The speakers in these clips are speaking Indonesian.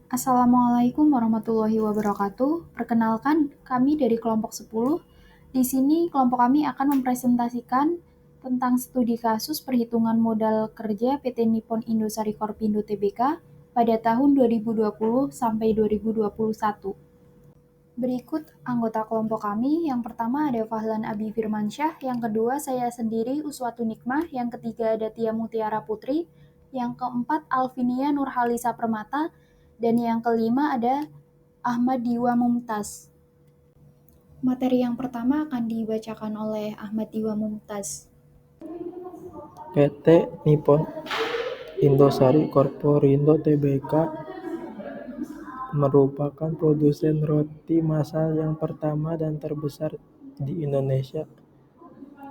Assalamualaikum warahmatullahi wabarakatuh. Perkenalkan, kami dari kelompok 10. Di sini kelompok kami akan mempresentasikan tentang studi kasus perhitungan modal kerja PT Nippon Indosari Korpindo Tbk pada tahun 2020 sampai 2021. Berikut anggota kelompok kami. Yang pertama ada Fahlan Abi Firmansyah, yang kedua saya sendiri Uswatu Nikmah, yang ketiga ada Tia Mutiara Putri, yang keempat Alvinia Nurhalisa Permata, dan yang kelima ada Ahmad Diwa Mumtaz. Materi yang pertama akan dibacakan oleh Ahmad Diwa Mumtaz. PT Nippon Indosari Korporindo Tbk merupakan produsen roti massal yang pertama dan terbesar di Indonesia.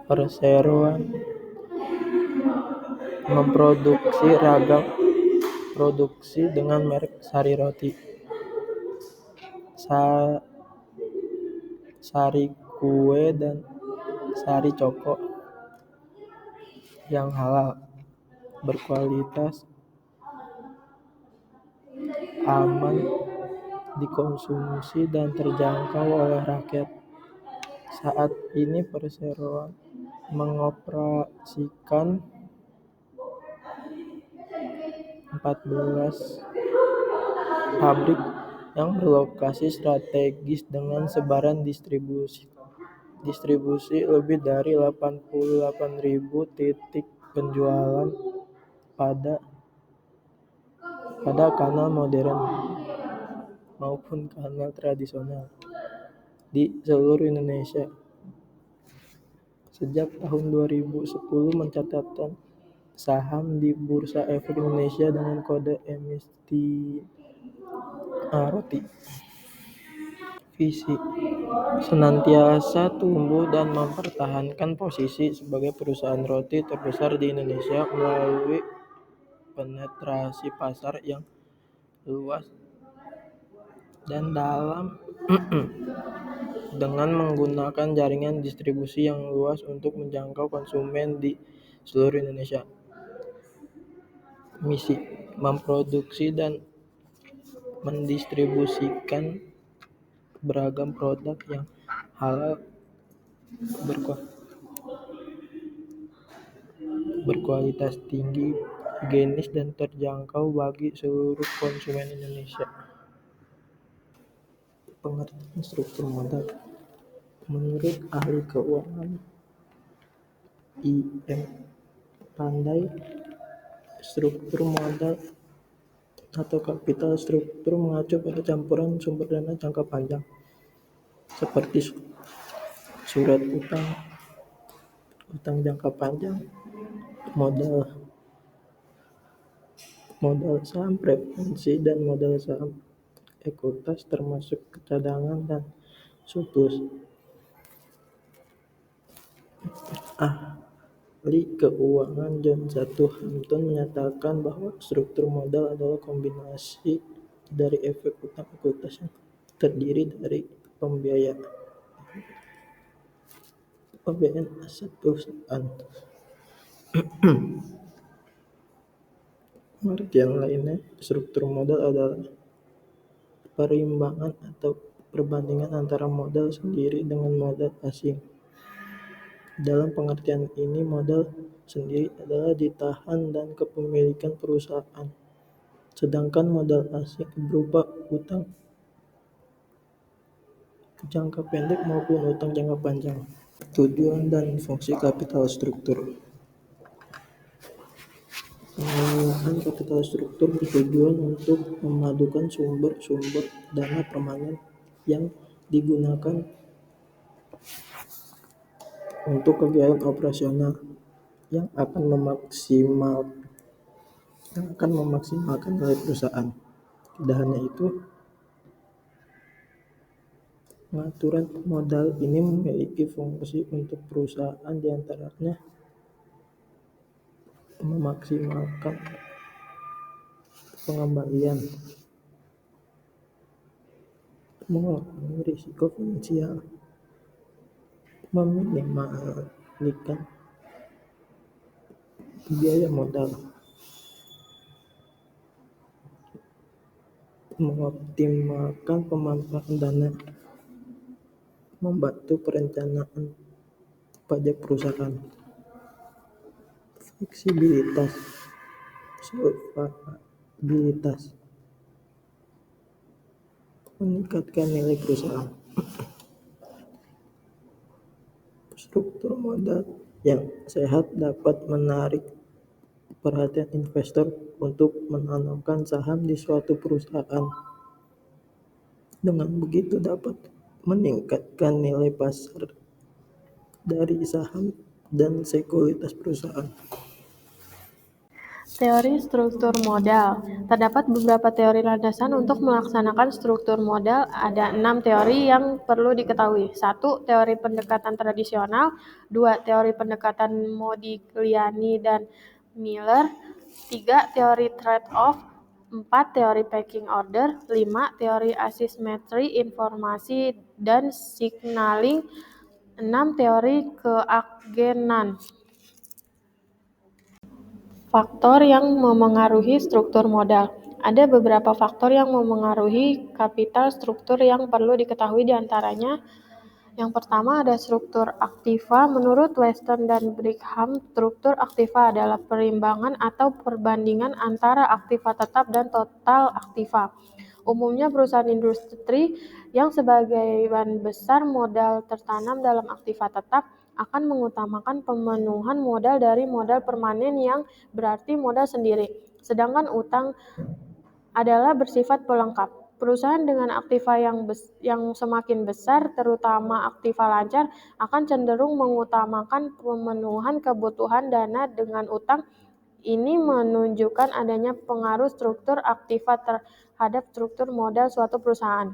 Perseroan memproduksi ragam produksi dengan merek Sari Roti, Sari Kue, dan Sari Coko yang halal, berkualitas, aman dikonsumsi, dan terjangkau oleh rakyat. Saat ini perseroan mengoperasikan 14 pabrik yang berlokasi strategis dengan sebaran distribusi lebih dari 88.000 titik penjualan pada kanal modern maupun kanal tradisional di seluruh Indonesia. Sejak tahun 2010 mencatatkan saham di Bursa Efek Indonesia dengan kode emisi ROTI. Visi senantiasa tumbuh dan mempertahankan posisi sebagai perusahaan roti terbesar di Indonesia melalui penetrasi pasar yang luas dan dalam dengan menggunakan jaringan distribusi yang luas untuk menjangkau konsumen di seluruh Indonesia. Misi memproduksi dan mendistribusikan beragam produk yang halal, berkualitas tinggi, higienis, dan terjangkau bagi seluruh konsumen Indonesia. Pengertian struktur modal. Menurut ahli keuangan IM Pandai, struktur modal atau capital struktur mengacu pada campuran sumber dana jangka panjang seperti surat utang jangka panjang, modal saham preferensi, dan modal saham ekuitas termasuk cadangan dan surplus. Ahli keuangan John Satu Hampton menyatakan bahwa struktur modal adalah kombinasi dari efek utang ekuitas yang terdiri dari pembiayaan aset perusahaan. Pengertian lainnya, struktur modal adalah perimbangan atau perbandingan antara modal sendiri dengan modal asing. Dalam pengertian ini, modal sendiri adalah ditahan dan kepemilikan perusahaan, sedangkan modal asing berupa utang jangka pendek maupun utang jangka panjang. Tujuan dan fungsi kapital struktur. Pengelolaan kapital struktur bertujuan untuk memadukan sumber-sumber dana permanen yang digunakan untuk kegiatan operasional yang akan memaksimalkan nilai perusahaan. Tidak hanya itu, pengaturan modal ini memiliki fungsi untuk perusahaan, diantaranya memaksimalkan pengembalian, mengurangi risiko finansial, meminimalkan biaya modal, mengoptimalkan pemanfaatan dana, membantu perencanaan pajak perusahaan, fleksibilitas, solvabilitas, meningkatkan nilai perusahaan, struktur modal yang sehat dapat menarik perhatian investor untuk menanamkan saham di suatu perusahaan. Dengan begitu dapat meningkatkan nilai pasar dari saham dan sekuritas perusahaan. Teori struktur modal. Terdapat beberapa teori landasan untuk melaksanakan struktur modal. Ada 6 teori yang perlu diketahui. 1. Teori pendekatan tradisional. 2. Teori pendekatan Modigliani dan Miller. 3. Teori trade-off. 4. Teori pecking order. 5. Teori asimetri informasi dan signaling. 6. Teori keagenan. Faktor yang memengaruhi struktur modal. Ada beberapa faktor yang memengaruhi kapital struktur yang perlu diketahui diantaranya. Yang pertama ada struktur aktiva. Menurut Weston dan Brigham, struktur aktiva adalah perimbangan atau perbandingan antara aktiva tetap dan total aktiva. Umumnya perusahaan industri yang sebagian besar modal tertanam dalam aktiva tetap akan mengutamakan pemenuhan modal dari modal permanen yang berarti modal sendiri, sedangkan utang adalah bersifat pelengkap. Perusahaan dengan aktiva yang semakin besar, terutama aktiva lancar, akan cenderung mengutamakan pemenuhan kebutuhan dana dengan utang. Ini menunjukkan adanya pengaruh struktur aktiva terhadap struktur modal suatu perusahaan.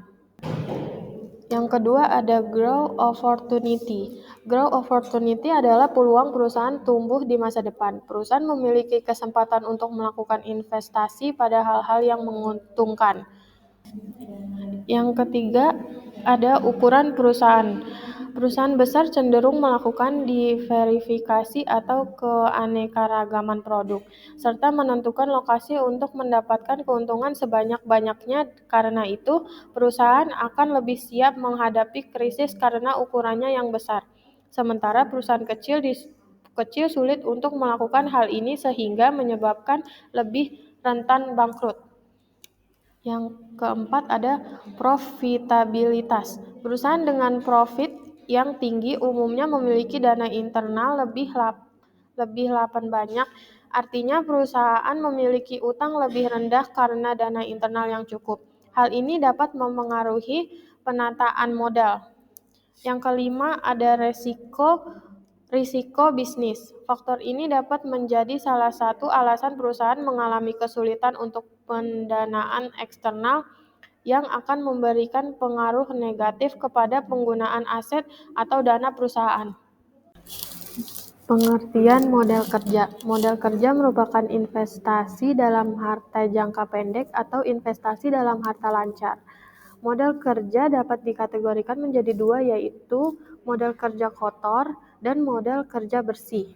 Yang kedua ada growth opportunity. Growth opportunity adalah peluang perusahaan tumbuh di masa depan. Perusahaan memiliki kesempatan untuk melakukan investasi pada hal-hal yang menguntungkan. Yang ketiga ada ukuran perusahaan. Perusahaan besar cenderung melakukan diverifikasi atau keanekaragaman produk, serta menentukan lokasi untuk mendapatkan keuntungan sebanyak-banyaknya. Karena itu, perusahaan akan lebih siap menghadapi krisis karena ukurannya yang besar. Sementara perusahaan kecil sulit untuk melakukan hal ini sehingga menyebabkan lebih rentan bangkrut. Yang keempat ada profitabilitas. Perusahaan dengan profit yang tinggi umumnya memiliki dana internal lebih banyak. Artinya perusahaan memiliki utang lebih rendah karena dana internal yang cukup. Hal ini dapat memengaruhi penataan modal. Yang kelima ada risiko bisnis. Faktor ini dapat menjadi salah satu alasan perusahaan mengalami kesulitan untuk pendanaan eksternal yang akan memberikan pengaruh negatif kepada penggunaan aset atau dana perusahaan. Pengertian modal kerja. Modal kerja merupakan investasi dalam harta jangka pendek atau investasi dalam harta lancar. Modal kerja dapat dikategorikan menjadi dua, yaitu modal kerja kotor dan modal kerja bersih.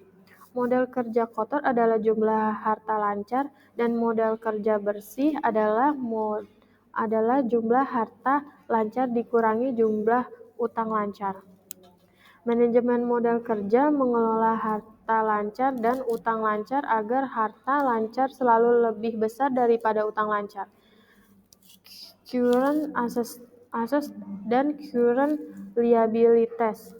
Modal kerja kotor adalah jumlah harta lancar dan modal kerja bersih adalah jumlah harta lancar dikurangi jumlah utang lancar. Manajemen modal kerja mengelola harta lancar dan utang lancar agar harta lancar selalu lebih besar daripada utang lancar. Current assets dan current liabilities.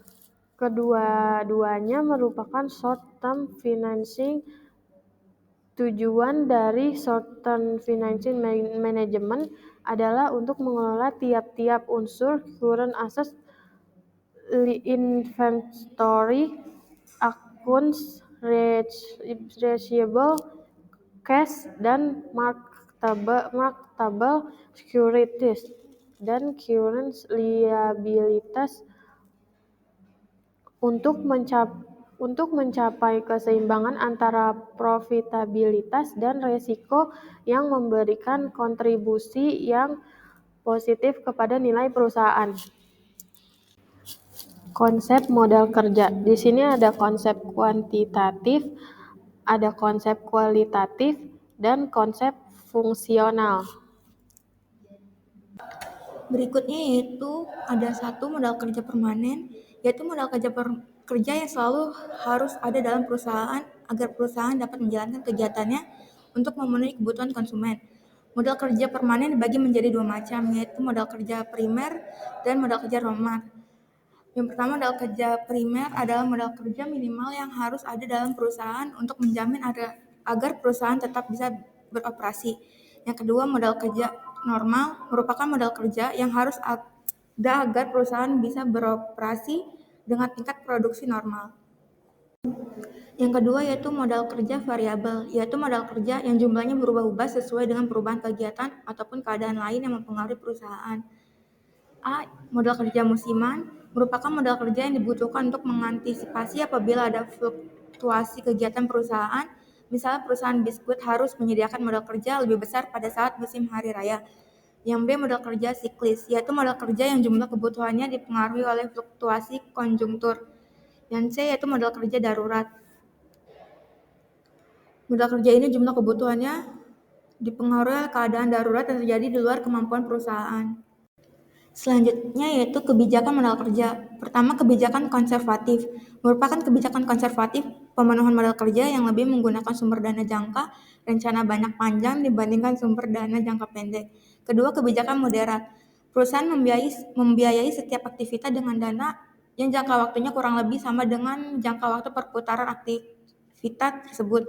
Kedua-duanya merupakan short-term financing. Tujuan dari short-term financing management adalah untuk mengelola tiap-tiap unsur current assets, inventory, accounts receivable, cash, dan marketable securities, dan current liabilities. Untuk mencapai keseimbangan antara profitabilitas dan resiko yang memberikan kontribusi yang positif kepada nilai perusahaan. Konsep modal kerja. Di sini ada konsep kuantitatif, ada konsep kualitatif, dan konsep fungsional. Berikutnya yaitu ada satu modal kerja permanen, yaitu modal kerja yang selalu harus ada dalam perusahaan agar perusahaan dapat menjalankan kegiatannya untuk memenuhi kebutuhan konsumen. Modal kerja permanen dibagi menjadi dua macam, yaitu modal kerja primer dan modal kerja roman. Yang pertama, modal kerja primer adalah modal kerja minimal yang harus ada dalam perusahaan untuk menjamin agar perusahaan tetap bisa beroperasi. Yang kedua, modal kerja normal merupakan modal kerja yang harus ada agar perusahaan bisa beroperasi dengan tingkat produksi normal. Yang kedua yaitu modal kerja variabel, yaitu modal kerja yang jumlahnya berubah-ubah sesuai dengan perubahan kegiatan ataupun keadaan lain yang mempengaruhi perusahaan. A. Modal kerja musiman merupakan modal kerja yang dibutuhkan untuk mengantisipasi apabila ada fluktuasi kegiatan perusahaan. Misalnya perusahaan biskuit harus menyediakan modal kerja lebih besar pada saat musim hari raya. Yang B. Modal kerja siklis, yaitu modal kerja yang jumlah kebutuhannya dipengaruhi oleh fluktuasi konjungtur. Yang C. Yaitu modal kerja darurat. Modal kerja ini jumlah kebutuhannya dipengaruhi oleh keadaan darurat yang terjadi di luar kemampuan perusahaan. Selanjutnya yaitu kebijakan modal kerja. Pertama, kebijakan konservatif. Merupakan kebijakan konservatif pemenuhan modal kerja yang lebih menggunakan sumber dana jangka rencana banyak panjang dibandingkan sumber dana jangka pendek. Kedua, kebijakan moderat. Perusahaan membiayai setiap aktivitas dengan dana yang jangka waktunya kurang lebih sama dengan jangka waktu perputaran aktivitas tersebut.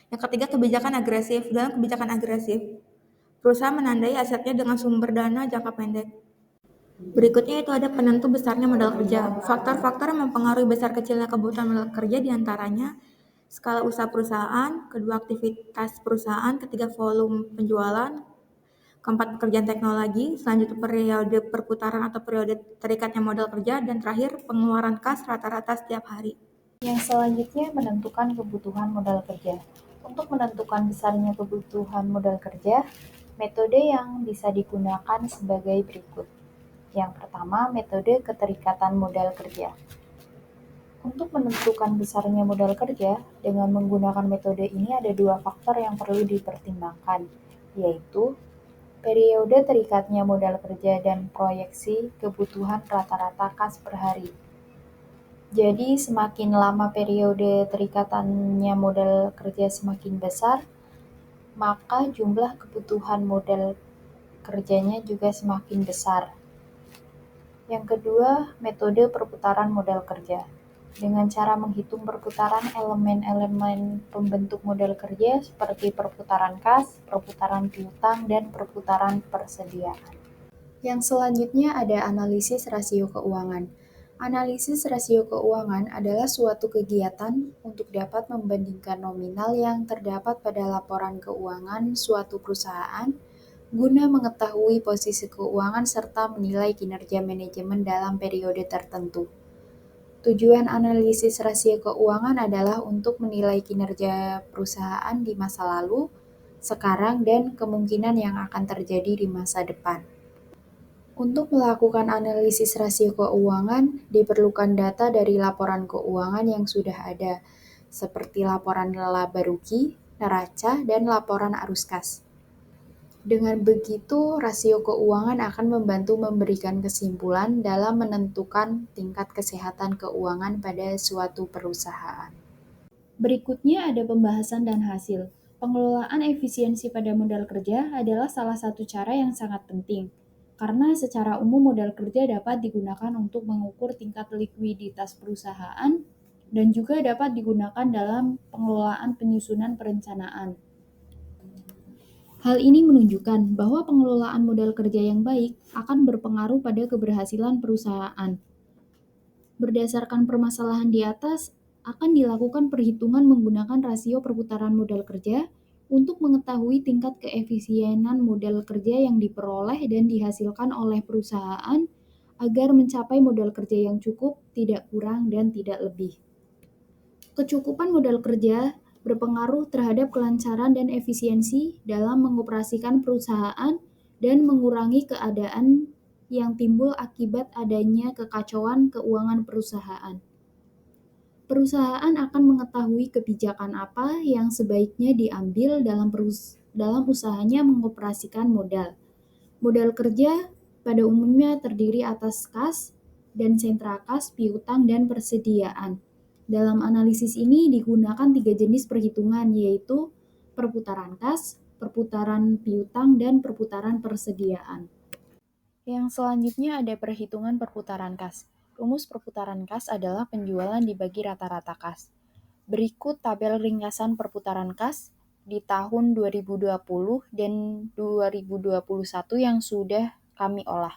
Yang ketiga, kebijakan agresif. Dalam kebijakan agresif, perusahaan menandai asetnya dengan sumber dana jangka pendek. Berikutnya itu ada penentu besarnya modal kerja. Faktor-faktor yang mempengaruhi besar kecilnya kebutuhan modal kerja diantaranya skala usaha perusahaan, kedua aktivitas perusahaan, ketiga volume penjualan, keempat pekerjaan teknologi, selanjutnya periode perputaran atau periode terikatnya modal kerja, dan terakhir pengeluaran kas rata-rata setiap hari. Yang selanjutnya menentukan kebutuhan modal kerja. Untuk menentukan besarnya kebutuhan modal kerja, metode yang bisa digunakan sebagai berikut. Yang pertama, metode keterikatan modal kerja. Untuk menentukan besarnya modal kerja, dengan menggunakan metode ini ada dua faktor yang perlu dipertimbangkan, yaitu periode terikatnya modal kerja dan proyeksi kebutuhan rata-rata kas per hari. Jadi semakin lama periode terikatannya modal kerja semakin besar, maka jumlah kebutuhan modal kerjanya juga semakin besar. Yang kedua, metode perputaran modal kerja. Dengan cara menghitung perputaran elemen-elemen pembentuk modal kerja seperti perputaran kas, perputaran piutang, dan perputaran persediaan. Yang selanjutnya ada analisis rasio keuangan. Analisis rasio keuangan adalah suatu kegiatan untuk dapat membandingkan nominal yang terdapat pada laporan keuangan suatu perusahaan guna mengetahui posisi keuangan serta menilai kinerja manajemen dalam periode tertentu. Tujuan analisis rasio keuangan adalah untuk menilai kinerja perusahaan di masa lalu, sekarang, dan kemungkinan yang akan terjadi di masa depan. Untuk melakukan analisis rasio keuangan, diperlukan data dari laporan keuangan yang sudah ada, seperti laporan laba rugi, neraca, dan laporan arus kas. Dengan begitu, rasio keuangan akan membantu memberikan kesimpulan dalam menentukan tingkat kesehatan keuangan pada suatu perusahaan. Berikutnya ada pembahasan dan hasil. Pengelolaan efisiensi pada modal kerja adalah salah satu cara yang sangat penting. Karena secara umum modal kerja dapat digunakan untuk mengukur tingkat likuiditas perusahaan dan juga dapat digunakan dalam pengelolaan penyusunan perencanaan. Hal ini menunjukkan bahwa pengelolaan modal kerja yang baik akan berpengaruh pada keberhasilan perusahaan. Berdasarkan permasalahan di atas, akan dilakukan perhitungan menggunakan rasio perputaran modal kerja untuk mengetahui tingkat keefisienan modal kerja yang diperoleh dan dihasilkan oleh perusahaan agar mencapai modal kerja yang cukup, tidak kurang, dan tidak lebih. Kecukupan modal kerja berpengaruh terhadap kelancaran dan efisiensi dalam mengoperasikan perusahaan dan mengurangi keadaan yang timbul akibat adanya kekacauan keuangan perusahaan. Perusahaan akan mengetahui kebijakan apa yang sebaiknya diambil dalam usahanya mengoperasikan modal kerja pada umumnya terdiri atas kas dan sentra kas, piutang, dan persediaan. Dalam analisis ini digunakan 3 jenis perhitungan, yaitu perputaran kas, perputaran piutang, dan perputaran persediaan. Yang selanjutnya ada perhitungan perputaran kas. Rumus perputaran kas adalah penjualan dibagi rata-rata kas. Berikut tabel ringkasan perputaran kas di tahun 2020 dan 2021 yang sudah kami olah.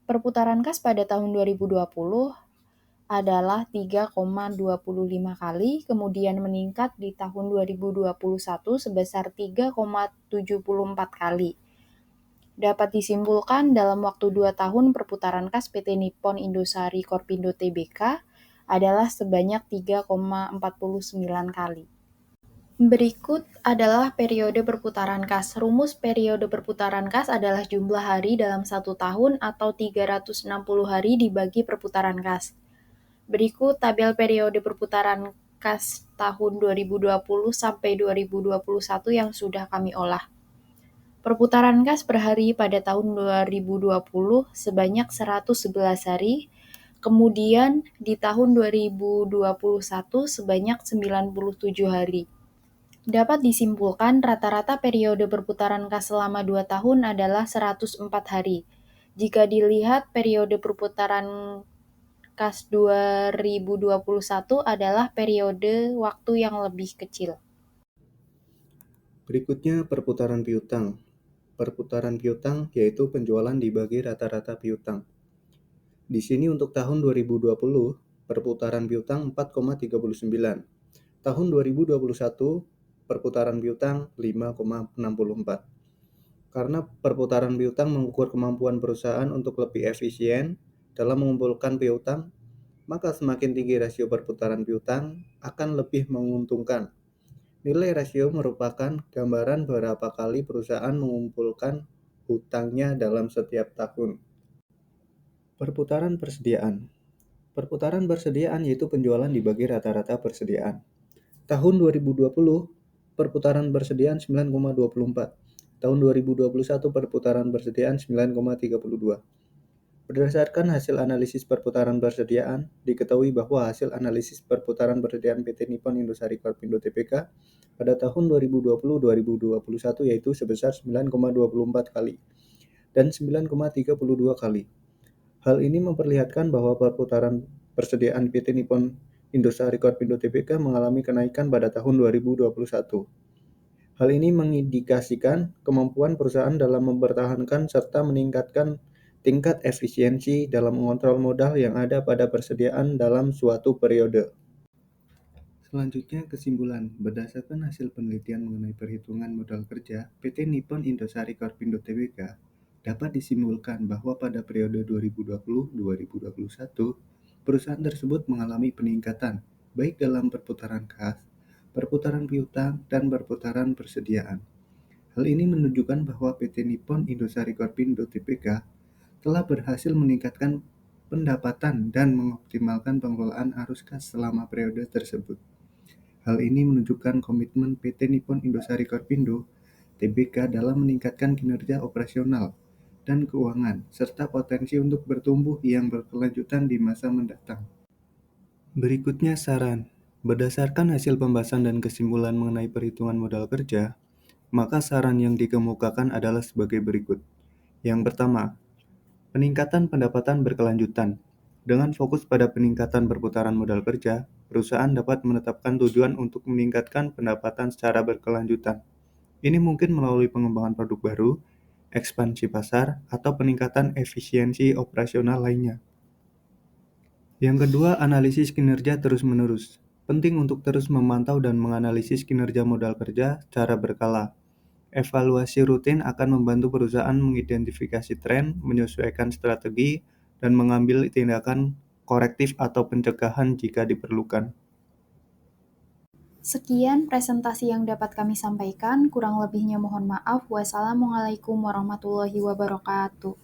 Perputaran kas pada tahun 2020 adalah 3,25 kali, kemudian meningkat di tahun 2021 sebesar 3,74 kali. Dapat disimpulkan dalam waktu 2 tahun perputaran kas PT Nippon Indosari Korpindo Tbk adalah sebanyak 3,49 kali. Berikut adalah periode perputaran kas. Rumus periode perputaran kas adalah jumlah hari dalam 1 tahun atau 360 hari dibagi perputaran kas. Berikut tabel periode perputaran kas tahun 2020 sampai 2021 yang sudah kami olah. Perputaran kas per hari pada tahun 2020 sebanyak 111 hari, kemudian di tahun 2021 sebanyak 97 hari. Dapat disimpulkan rata-rata periode perputaran kas selama 2 tahun adalah 104 hari. Jika dilihat periode perputaran kas 2021 adalah periode waktu yang lebih kecil. Berikutnya perputaran piutang. Perputaran piutang yaitu penjualan dibagi rata-rata piutang. Di sini untuk tahun 2020, perputaran piutang 4,39. Tahun 2021, perputaran piutang 5,64. Karena perputaran piutang mengukur kemampuan perusahaan untuk lebih efisien dalam mengumpulkan piutang, maka semakin tinggi rasio perputaran piutang akan lebih menguntungkan. Nilai rasio merupakan gambaran berapa kali perusahaan mengumpulkan hutangnya dalam setiap tahun. Perputaran persediaan. Perputaran persediaan yaitu penjualan dibagi rata-rata persediaan. Tahun 2020, perputaran persediaan 9,24. Tahun 2021, perputaran persediaan 9,32. Berdasarkan hasil analisis perputaran persediaan, diketahui bahwa hasil analisis perputaran persediaan PT Nippon Indosari Korpindo Tbk pada tahun 2020-2021 yaitu sebesar 9,24 kali dan 9,32 kali. Hal ini memperlihatkan bahwa perputaran persediaan PT Nippon Indosari Korpindo Tbk mengalami kenaikan pada tahun 2021. Hal ini mengindikasikan kemampuan perusahaan dalam mempertahankan serta meningkatkan tingkat efisiensi dalam mengontrol modal yang ada pada persediaan dalam suatu periode. Selanjutnya kesimpulan. Berdasarkan hasil penelitian mengenai perhitungan modal kerja, PT Nippon Indosari Korpindo Tbk dapat disimpulkan bahwa pada periode 2020-2021, perusahaan tersebut mengalami peningkatan baik dalam perputaran kas, perputaran piutang, dan perputaran persediaan. Hal ini menunjukkan bahwa PT Nippon Indosari Korpindo Tbk telah berhasil meningkatkan pendapatan dan mengoptimalkan pengelolaan arus kas selama periode tersebut. Hal ini menunjukkan komitmen PT Nippon Indosari Korpindo Tbk dalam meningkatkan kinerja operasional dan keuangan, serta potensi untuk bertumbuh yang berkelanjutan di masa mendatang. Berikutnya saran. Berdasarkan hasil pembahasan dan kesimpulan mengenai perhitungan modal kerja, maka saran yang dikemukakan adalah sebagai berikut. Yang pertama, peningkatan pendapatan berkelanjutan. Dengan fokus pada peningkatan perputaran modal kerja, perusahaan dapat menetapkan tujuan untuk meningkatkan pendapatan secara berkelanjutan. Ini mungkin melalui pengembangan produk baru, ekspansi pasar, atau peningkatan efisiensi operasional lainnya. Yang kedua, analisis kinerja terus-menerus. Penting untuk terus memantau dan menganalisis kinerja modal kerja secara berkala. Evaluasi rutin akan membantu perusahaan mengidentifikasi tren, menyesuaikan strategi, dan mengambil tindakan korektif atau pencegahan jika diperlukan. Sekian presentasi yang dapat kami sampaikan, kurang lebihnya mohon maaf. Wassalamualaikum warahmatullahi wabarakatuh.